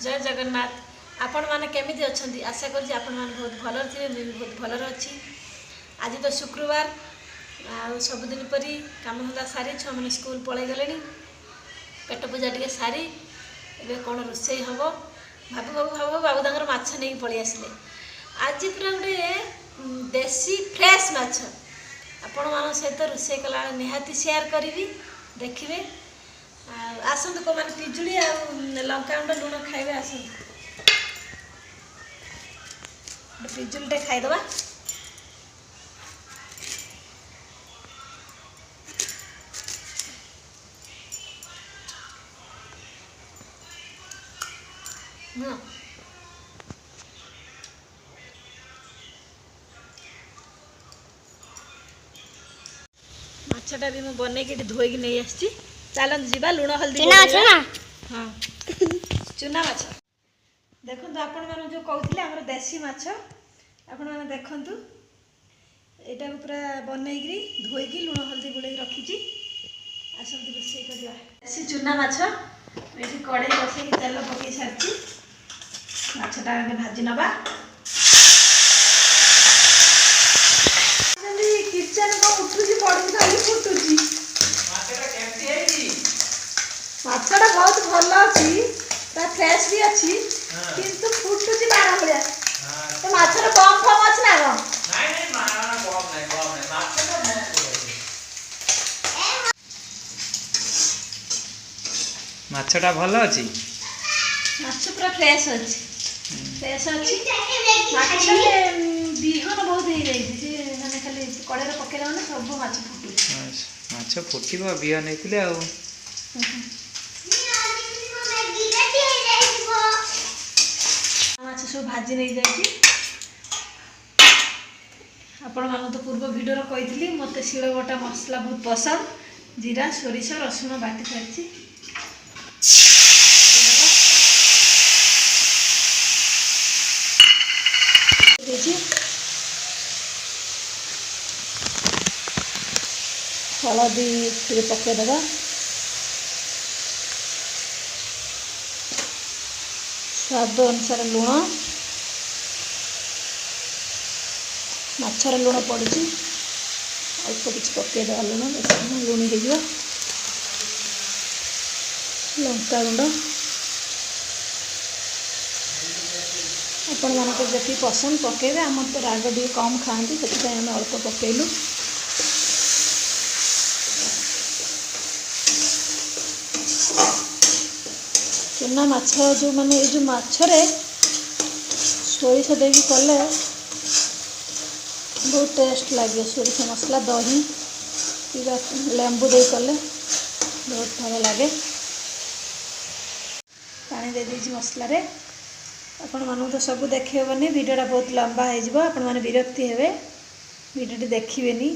जय जगन्नाथ। आपण मैंने केमी अच्छा आशा करी आपण मैंने बहुत भल थे मुझे बहुत भलर अच्छी। आज तो शुक्रवार आ सबुदिन परी काम धंदा सारी छुआ मैंने स्कूल पलि गले पेट पूजा टे सारी ए कौन रोसे हम भाबू भाबू भाबू बाबू तक माछ नहीं पलि आसिले। आज पूरा गोटे देसी फ्रेश माछ आपण मान सहित रोसे कला निहाती शेयर करी देखिए। आसतु को मैंने पिजुड़ी आ लंका गुंड लुण खाइबे आसतु पिजुड़ी खाईदबा। माछटा भी मैं बनईकि धोईकी नहीं आसी। चलते जीवा लुण हल्दी हाँ चुना माछ देखो आपण मैंने जो कहते आम देसी माछ आपण मैंने देखु यहाँ पूरा बनईकि धोईकी लुण हल्दी गोल रखी आसतु रोषे करवा। देसी चुना माछ ये कड़े बसई तेल पकई सारी माछटा भाजी नवा। किचन को उठुची पड़ी खाली फुटुची माछटा बहुत भल अच्छी फ्रेश भी अच्छी किंतु फुटुची बाण भलिया तो माछर कम फम अछि ना गो नहीं माछर कम नहीं माछर माछटा भल अछि माछ पूरा फ्रेश अछि माछ बिहन बहुत हो जाई जे माने खाली कड़े रे पकेला माने सब माछ फुटुची माछ फुटिबो बिहन हेतिले आ माछ सब भाजी नहीं जाइए। आपण मान तो पूर्व वीडियो कही मत शिल बटा मसला बहुत पसंद जीरा सोरिष रसुण बाटी सारी हलदी पकईदे स्वाद अनुसार लुण माछर लुण पड़ी अल्प किसी पकईदे लुण लुणी हो लंका गुंड आपण मानक जी पसंद पकईबे आम तो राग टे कम खाती से आम अल्प पकईलु। चुना माछ जो माने ये जो माछरे सोरिष देकी कले बहुत टेस्ट लगे सोरिष मसला दही लेंबू दे कले बहुत भल लगे। पानी दे दीजिए मसला रे आपण मानू तो सब देखिबनी वीडियोटा बहुत लंबा हो आपण माने विरक्ति हेबे वीडियोटी देखिबेनी।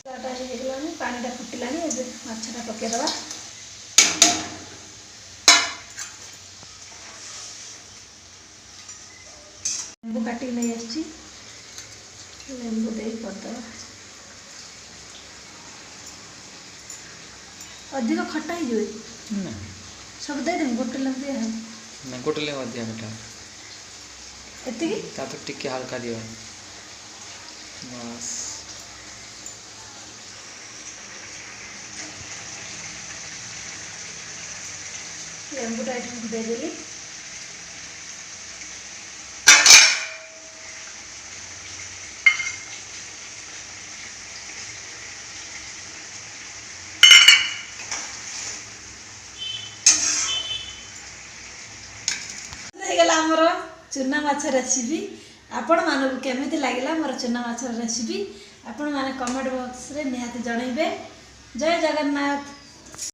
पानीटा फुटिलानी माछटा पकईदबा। लेंबू काटिक नहीं आसी लेंबू दे करदे अधिक खटा हो सब दे दें गोटे लेंबू ना गोटे लेंबू अधिक खटा एतिकी ता तो टिके हल्का दियो बस लेंबू टाइट दे देली। आमर चुना माछ रेसिपी आपण मानक केमिति लागिला मोर चुना माछ रेसिपी आपण माने कमेंट बॉक्स रे निहाती जणाइबे। जय जगन्नाथ।